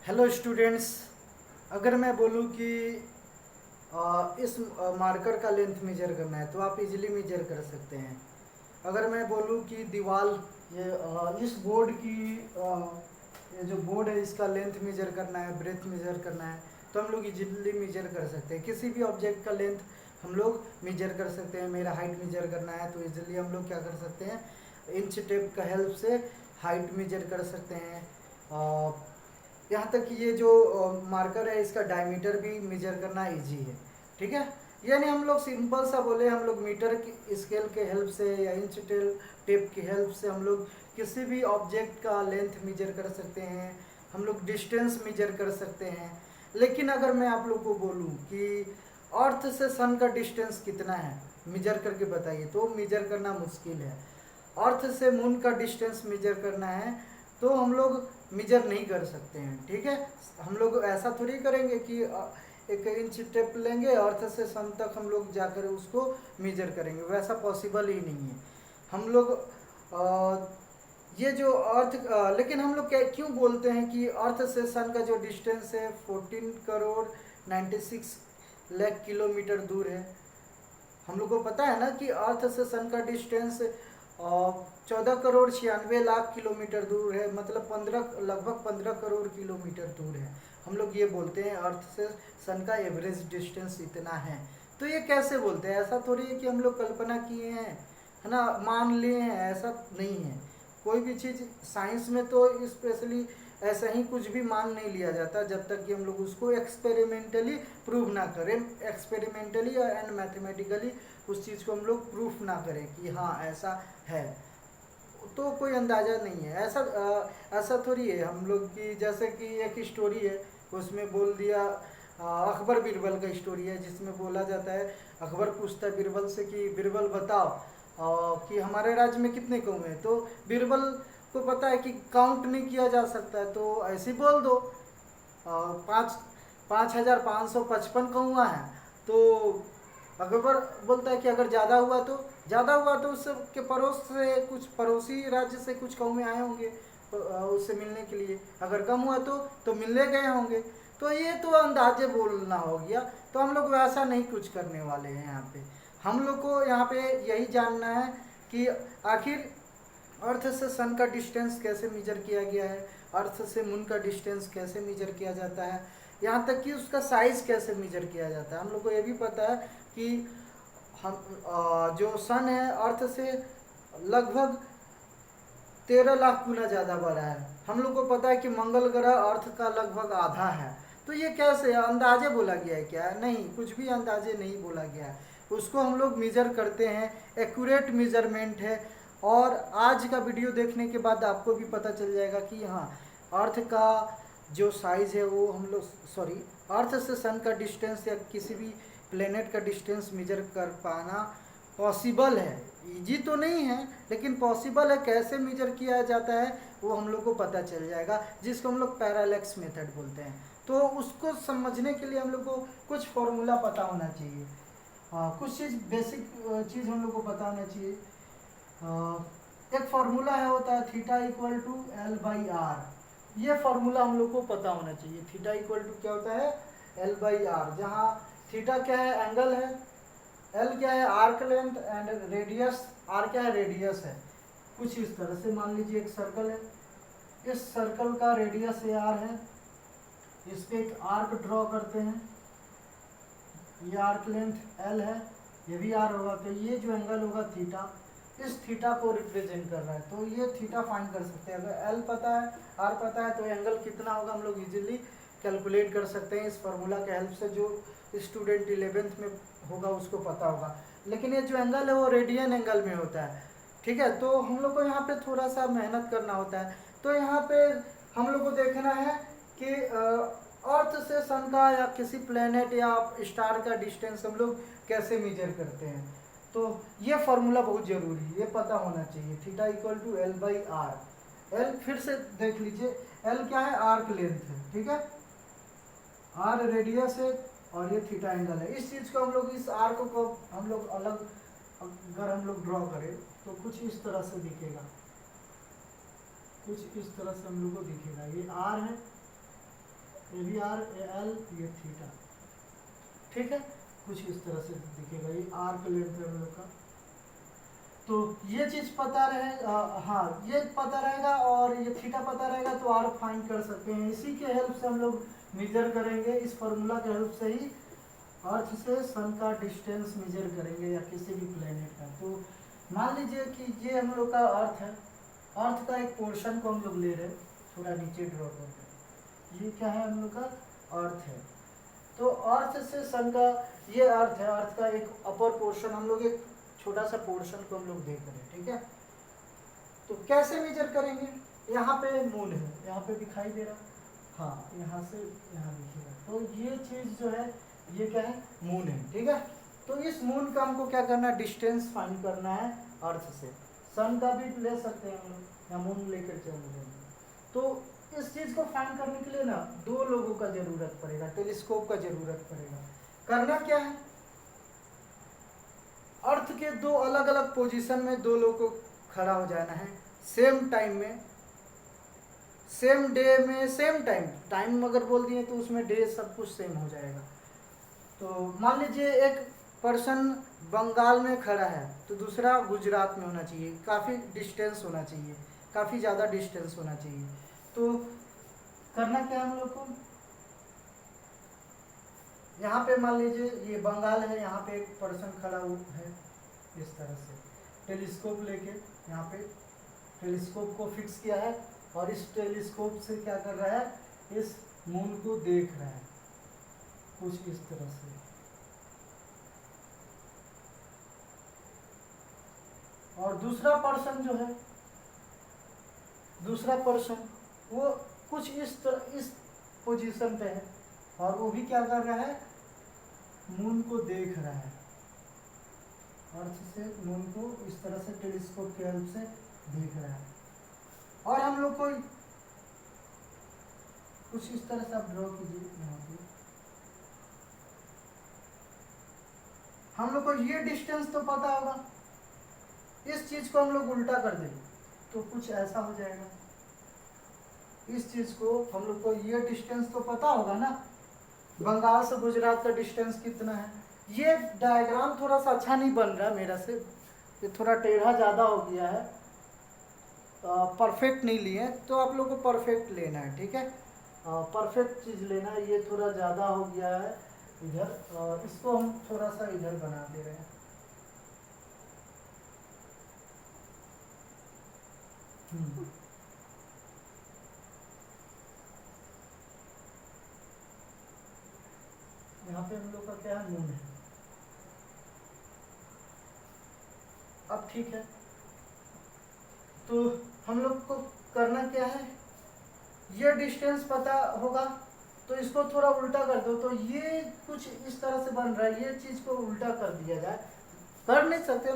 Hello students. अगर मैं बोलूँ कि इस मार्कर का लेंथ मेजर करना है तो आप इजीली मेजर कर सकते हैं। अगर मैं बोलूँ कि दीवार ये इस बोर्ड की ये जो बोर्ड है इसका लेंथ मेजर करना है, ब्रेथ मेजर करना है, तो हम लोग इजीली मेजर कर सकते हैं। किसी भी ऑब्जेक्ट का लेंथ हम लोग मेजर कर सकते हैं। मेरा हाइट मेजर करना है तो इजीली हम लोग क्या कर सकते हैं, इंच टेप का हेल्प से हाइट मेजर कर सकते हैं। यहाँ तक कि ये जो मार्कर है इसका डायमीटर भी मेजर करना इजी है। ठीक है, यानी हम लोग सिंपल सा बोले, हम लोग मीटर की स्केल के हेल्प से या इंच टेप की हेल्प से हम लोग किसी भी ऑब्जेक्ट का लेंथ मेजर कर सकते हैं, हम लोग डिस्टेंस मेजर कर सकते हैं। लेकिन अगर मैं आप लोग को बोलूँ कि अर्थ से सन का डिस्टेंस कितना है मेजर करके बताइए, तो मेजर करना मुश्किल है। अर्थ से मून का डिस्टेंस मेजर करना है तो हम लोग मेजर नहीं कर सकते हैं। ठीक है, हम लोग ऐसा थोड़ी करेंगे कि एक इंच टेप लेंगे अर्थ से सन तक हम लोग जाकर उसको मेजर करेंगे, वैसा पॉसिबल ही नहीं है। हम लोग ये जो अर्थ लेकिन हम लोग क्यों बोलते हैं कि अर्थ से सन का जो डिस्टेंस है 14 करोड़ 96 लाख किलोमीटर दूर है। हम लोग को पता है ना कि अर्थ से सन का डिस्टेंस 14 करोड़ 96 लाख किलोमीटर दूर है, मतलब लगभग 15 करोड़ किलोमीटर दूर है। हम लोग ये बोलते हैं अर्थ से सन का एवरेज डिस्टेंस इतना है। तो ये कैसे बोलते हैं, ऐसा थोड़ी है कि हम लोग कल्पना किए हैं, है ना, मान लिए हैं, ऐसा नहीं है। कोई भी चीज़ साइंस में तो स्पेशली ऐसा ही कुछ भी मान नहीं लिया जाता जब तक कि हम लोग उसको एक्सपेरिमेंटली प्रूव ना करें। एक्सपेरिमेंटली एंड मैथमेटिकली उस चीज़ को हम लोग प्रूफ ना करें कि हाँ ऐसा है, तो कोई अंदाज़ा नहीं है। ऐसा थोड़ी है हम लोग की, जैसे कि एक स्टोरी है उसमें बोल दिया, अकबर बीरबल का स्टोरी है जिसमें बोला जाता है, अकबर पूछता है बीरबल से कि बीरबल बताओ कि हमारे राज्य में कितने कौवे हैं। तो बीरबल को पता है कि काउंट नहीं किया जा सकता है, तो ऐसे ही बोल दो 5,555 कौवा है। तो अकबर बोलता है कि अगर ज़्यादा हुआ तो उसके पड़ोस से कुछ पड़ोसी राज्य से कुछ कौवे आए होंगे उससे मिलने के लिए, अगर कम हुआ तो मिलने गए होंगे। तो ये तो अंदाजे बोलना हो गया। तो हम लोग वैसा नहीं कुछ करने वाले हैं यहाँ पे। हम लोग को यहाँ पे यही जानना है कि आखिर अर्थ से सन का डिस्टेंस कैसे मेजर किया गया है, अर्थ से मून का डिस्टेंस कैसे मेजर किया जाता है, यहाँ तक कि उसका साइज कैसे मेजर किया जाता है। हम लोग को ये भी पता है कि हम जो सन है अर्थ से लगभग 13 लाख गुना ज़्यादा बड़ा है। हम लोग को पता है कि मंगल ग्रह अर्थ का लगभग आधा है। तो ये कैसे अंदाजे बोला गया है क्या? नहीं, कुछ भी अंदाजे नहीं बोला गया है, उसको हम लोग मेजर करते हैं, एक्यूरेट मेजरमेंट है। और आज का वीडियो देखने के बाद आपको भी पता चल जाएगा कि हाँ, अर्थ का जो साइज़ है वो हम लोग अर्थ से सन का डिस्टेंस या किसी भी प्लेनेट का डिस्टेंस मेजर कर पाना पॉसिबल है। इजी तो नहीं है लेकिन पॉसिबल है। कैसे मेजर किया जाता है वो हम लोग को पता चल जाएगा, जिसको हम लोग पैरालेक्स मेथड बोलते हैं। तो उसको समझने के लिए हम लोग को कुछ फॉर्मूला पता होना चाहिए। कुछ चीज़ बेसिक चीज़ हम लोग को पता होना चाहिए। एक फार्मूला है होता है theta equal to L by R. ये फार्मूला हम लोग को पता होना चाहिए। थीटा इक्वल टू क्या होता है, एल बाई आर, जहाँ थीटा क्या है, एंगल है, एल क्या है, arc length, and radius, R क्या है, रेडियस है। कुछ इस तरह से मान लीजिए एक सर्कल है, इस सर्कल का रेडियस ए आर है, इस पे एक आर्क ड्रॉ करते हैं, ये आर्क लेंथ एल है, ये भी आर होगा, तो ये जो एंगल होगा थीटा, इस थीटा को रिप्रेजेंट कर रहा है। तो ये थीटा फाइंड कर सकते हैं। अगर एल पता है, आर पता है, तो एंगल कितना होगा हम लोग इजीली कैलकुलेट कर सकते हैं इस फार्मूला के हेल्प से। जो स्टूडेंट 11th में होगा उसको पता होगा। लेकिन ये जो एंगल है वो रेडियन एंगल में होता है। ठीक है, तो हम लोग को यहाँ पे थोड़ा सा मेहनत करना होता है। तो यहाँ पे हम लोग को देखना है कि अर्थ से सन का या किसी प्लेनेट या स्टार का डिस्टेंस हम लोग कैसे मेजर करते हैं। तो ये फार्मूला बहुत जरूरी है, ये पता होना चाहिए। Theta equal to L by R. L फिर से देख लीजिए, एल क्या है, आर्क लेंथ है, ठीक है, आर रेडियस है, और ये थीटा एंगल है। इस चीज़ को हम लोग, इस आर्क को हम लोग अलग अगर हम लोग ड्रॉ करें तो कुछ इस तरह से दिखेगा, कुछ इस तरह से हम लोग को दिखेगा। ये आर है, ये भी आर, ये एल, ये थीटा, ठीक है। कुछ इस तरह से दिखेगा, ये आर्क लेंथ है हम लोग का। तो ये चीज पता रहे, हाँ ये पता रहेगा और ये थीटा पता रहेगा तो आर फाइंड कर सकते हैं। इसी के हेल्प से हम लोग मेजर करेंगे, इस फॉर्मूला के हेल्प से ही अर्थ से सन का डिस्टेंस मेजर करेंगे या किसी भी प्लेनेट का। तो मान लीजिए कि ये हम लोग का अर्थ है, अर्थ का एक पोर्शन को हम लोग ले रहे हैं, थोड़ा नीचे ड्रॉ कर रहे हैं। ये क्या है हम लोग का अर्थ है। तो अर्थ से सन का, ये अर्थ है, अर्थ का एक अपर पोर्शन हम लोग, एक छोटा सा पोर्शन को हम लोग देख रहे हैं, ठीक है। तो कैसे मेजर करेंगे, यहाँ पे मून है, यहाँ पे दिखाई दे रहा, हाँ यहाँ से यहाँ दिखेगा। तो ये चीज जो है ये क्या है, मून है, ठीक है। तो इस मून का हमको क्या करना है, डिस्टेंस फाइंड करना है अर्थ से। सन का भी ले सकते हैं हम लोग, या मून लेकर चल जाएंगे। तो इस चीज को फाइंड करने के लिए ना दो लोगों का जरूरत पड़ेगा, टेलीस्कोप का जरूरत पड़ेगा। करना क्या है, अर्थ के दो अलग अलग पोजीशन में दो लोगों को खड़ा हो जाना है, सेम टाइम में, सेम डे में, सेम टाइम। टाइम अगर बोल दिए तो उसमें डे सब कुछ सेम हो जाएगा। तो मान लीजिए एक पर्सन बंगाल में खड़ा है तो दूसरा गुजरात में होना चाहिए, काफ़ी डिस्टेंस होना चाहिए, काफ़ी ज़्यादा डिस्टेंस होना चाहिए। तो करना क्या है हम लोग को, यहाँ पे मान लीजिए ये बंगाल है, यहाँ पे एक पर्सन खड़ा हुआ है, इस तरह से टेलीस्कोप लेके यहाँ पे टेलीस्कोप को फिक्स किया है और इस टेलीस्कोप से क्या कर रहा है, इस मून को देख रहा है कुछ इस तरह से। और दूसरा पर्सन जो है, दूसरा पर्सन वो कुछ इस पोजीशन पे है और वो भी क्या कर रहा है, मून को देख रहा है, अर्थ से मून को इस तरह से टेलीस्कोप के हेल्प से देख रहा है। और हम लोग को कुछ इस तरह से आप ड्रॉ कीजिए, यहाँ पे हम लोग को ये डिस्टेंस तो पता होगा, इस चीज को हम लोग उल्टा कर दें तो कुछ ऐसा हो जाएगा। इस चीज को हम लोग को ये डिस्टेंस तो पता होगा ना, बंगाल से गुजरात का डिस्टेंस कितना है। ये डायग्राम थोड़ा सा अच्छा नहीं बन रहा मेरा से, ये थोड़ा टेढ़ा ज़्यादा हो गया है, परफेक्ट नहीं लिए, तो आप लोग को परफेक्ट लेना है, ठीक है। परफेक्ट चीज़ लेना है। ये थोड़ा ज़्यादा हो गया है इधर, इसको हम थोड़ा सा इधर बना दे रहे हैं। यहाँ पे हम लोग का क्या है, मून है। अब ठीक है, तो हम लोग को करना क्या है, ये डिस्टेंस पता होगा तो इसको थोड़ा उल्टा कर दो, तो ये कुछ इस तरह से बन रहा है, ये चीज को उल्टा कर दिया जाए। कर नहीं सकते,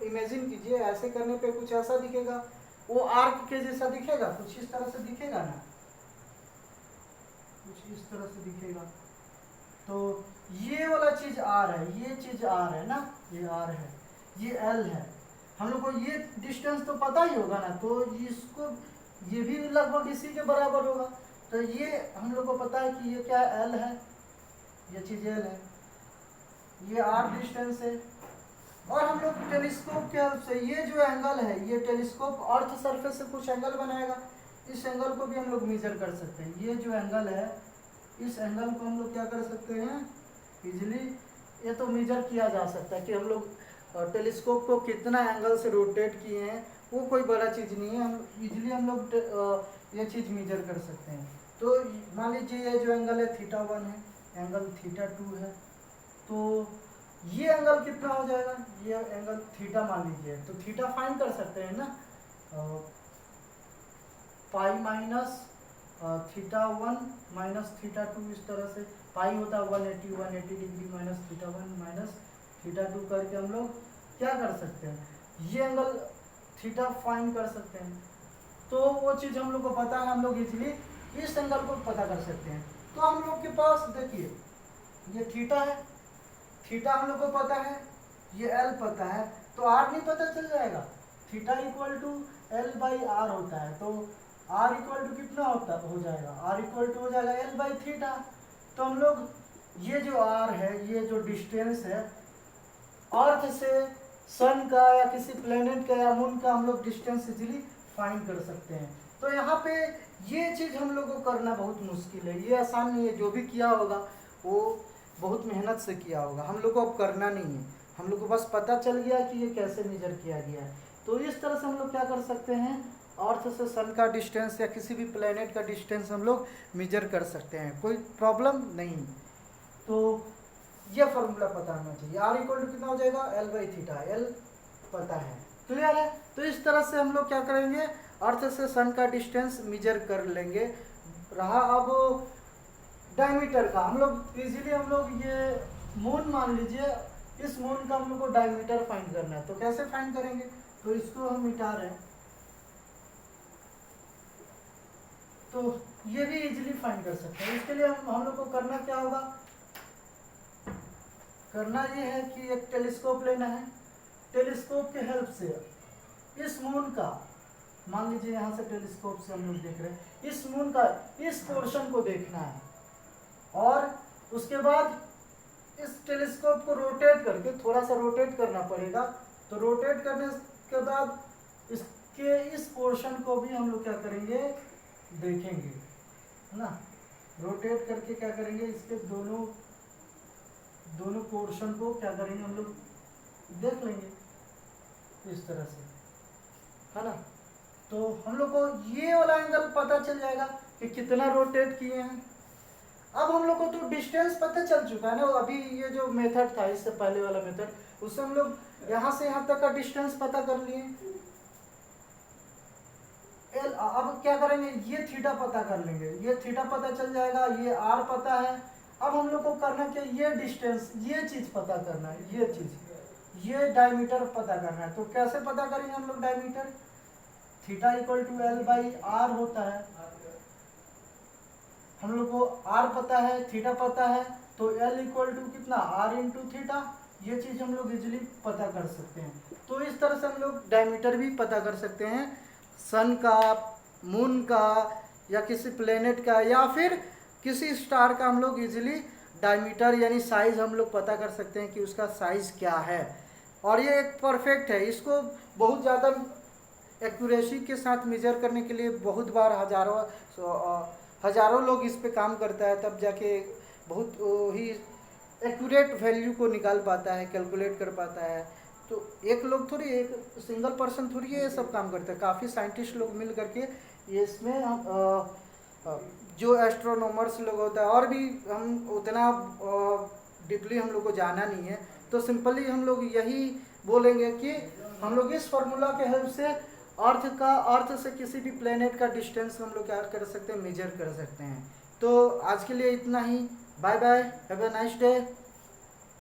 इमेजिन कीजिए, ऐसे करने पे कुछ ऐसा दिखेगा, वो आर्क के जैसा दिखेगा, कुछ इस तरह से दिखेगा ना, कुछ इस तरह से दिखेगा। तो ये वाला चीज आर है, ये चीज आर है ना, ये आर है, ये एल है। हम लोग को ये डिस्टेंस तो पता ही होगा ना, तो इसको ये भी लगभग इसी के बराबर होगा। तो ये हम लोग को पता है कि ये क्या एल है, ये चीज एल है, ये आर डिस्टेंस है। और हम लोग टेलीस्कोप के हेल्प से ये जो एंगल है, ये टेलीस्कोप अर्थ सरफेस से कुछ एंगल बनाएगा, इस एंगल को भी हम लोग मेजर कर सकते हैं। ये जो एंगल है, इस एंगल को हम लोग क्या कर सकते हैं, इजीली ये तो मेजर किया जा सकता है कि हम लोग टेलीस्कोप को कितना एंगल से रोटेट किए हैं, वो कोई बड़ा चीज़ नहीं है, हम इजीली हम लोग ये चीज़ मेजर कर सकते हैं। तो मान लीजिए ये जो एंगल है θ1 है, एंगल θ2 है, तो ये एंगल कितना हो जाएगा, ये एंगल थीटा मान लीजिए, तो थीटा फाइंड कर सकते हैं ना, पाई माइनस θ1 माइनस θ2, इस तरह से पाई होता है 180 डिग्री माइनस θ1 माइनस θ2 करके हम लोग क्या कर सकते हैं, ये एंगल थीटा फाइंड कर सकते हैं। तो वो चीज़ हम लोग को पता है, हम लोग इजीली इस एंगल को पता कर सकते हैं। तो हम लोग के पास देखिए ये थीटा है, थीटा हम लोग को पता है, ये एल पता है, तो आर नहीं पता चल जाएगा, theta equal to L by R होता है। तो आर इक्वल टू कितना होता हो जाएगा, आर इक्वल टू हो जाएगा एल बाई थीटा। तो हम लोग ये जो आर है, ये जो डिस्टेंस है अर्थ से सन का या किसी प्लेनेट का या मून का हम लोग डिस्टेंस इजीली फाइंड कर सकते हैं। तो यहाँ पे ये चीज़ हम लोग को करना बहुत मुश्किल है, ये आसान नहीं है। जो भी किया होगा वो बहुत मेहनत से किया होगा, हम लोग को अब करना नहीं है। हम लोग को बस पता चल गया कि ये कैसे मेजर किया गया है। तो इस तरह से हम लोग क्या कर सकते हैं, अर्थ से सन का डिस्टेंस या किसी भी प्लेनेट का डिस्टेंस हम लोग मेजर कर सकते हैं, कोई प्रॉब्लम नहीं। तो ये फॉर्मूला पता होना चाहिए। आर इक्वल टू कितना हो जाएगा, एल बाई थीटा, एल पता है, क्लियर है। तो इस तरह से हम लोग क्या करेंगे, अर्थ से सन का डिस्टेंस मेजर कर लेंगे। रहा अब डायमीटर का, हम लोग इजीली हम लोग ये मून मान लीजिए, इस मून का हम लोग को डायमीटर फाइंड करना है। तो कैसे फाइंड करेंगे, तो इसको हम मिटा रहे हैं, तो ये भी इजीली फाइंड कर सकते हैं। इसके लिए हम लोग को करना क्या होगा, करना ये है कि एक टेलीस्कोप लेना है। टेलीस्कोप के हेल्प से इस मून का, मान लीजिए यहाँ से टेलीस्कोप से हम लोग देख रहे हैं, इस मून का इस पोर्शन को देखना है, और उसके बाद इस टेलीस्कोप को रोटेट करके, थोड़ा सा रोटेट करना पड़ेगा। तो रोटेट करने के बाद इसके इस पोर्शन को भी हम लोग क्या करेंगे, देखेंगे, है ना। रोटेट करके क्या करेंगे, इसके दोनों पोर्शन को क्या करेंगे, हम लोग देख लेंगे इस तरह से, है ना। तो हम लोग को ये वाला एंगल पता चल जाएगा कि कितना रोटेट किए हैं। अब हम लोग को तो डिस्टेंस पता चल चुका है ना, अभी ये जो मेथड था इससे पहले वाला मेथड, उससे हम लोग यहाँ से यहाँ तक का डिस्टेंस पता कर लिए। एल, अब क्या करेंगे, ये थीटा पता कर लेंगे, ये थीटा पता चल जाएगा, ये आर पता है। अब हम लोग को करना क्या, ये डिस्टेंस, ये चीज पता करना है, ये चीज, ये डायमीटर पता करना है। तो कैसे पता करेंगे हम लोग diameter, theta equal to L by R होता है। हम लोग को आर पता है, थीटा पता है, तो एल इक्वल टू कितना, आर इंटू थीटा। ये चीज हम लोग इजिली पता कर सकते हैं। तो इस तरह से हम लोग डायमीटर भी पता कर सकते हैं, सन का, मून का, या किसी प्लेनेट का, या फिर किसी स्टार का। हम लोग इजीली डायमीटर यानी साइज हम लोग पता कर सकते हैं कि उसका साइज क्या है। और ये एक परफेक्ट है, इसको बहुत ज़्यादा एक्यूरेसी के साथ मेजर करने के लिए बहुत बार हजारों लोग इस पे काम करता है, तब जाके बहुत ही एक्यूरेट वैल्यू को निकाल पाता है, कैलकुलेट कर पाता है। तो एक लोग थोड़ी, एक सिंगल पर्सन थोड़ी ये सब काम करता है, काफ़ी साइंटिस्ट लोग मिल करके ये इसमें जो एस्ट्रोनॉमर्स लोग होता है, और भी हम उतना डीपली हम लोग को जाना नहीं है। तो सिंपली हम लोग यही बोलेंगे कि हम लोग इस फार्मूला के हेल्प से अर्थ से किसी भी प्लेनेट का डिस्टेंस हम लोग क्या कर सकते हैं, मेजर कर सकते हैं। तो आज के लिए इतना ही, bye bye, have a nice day.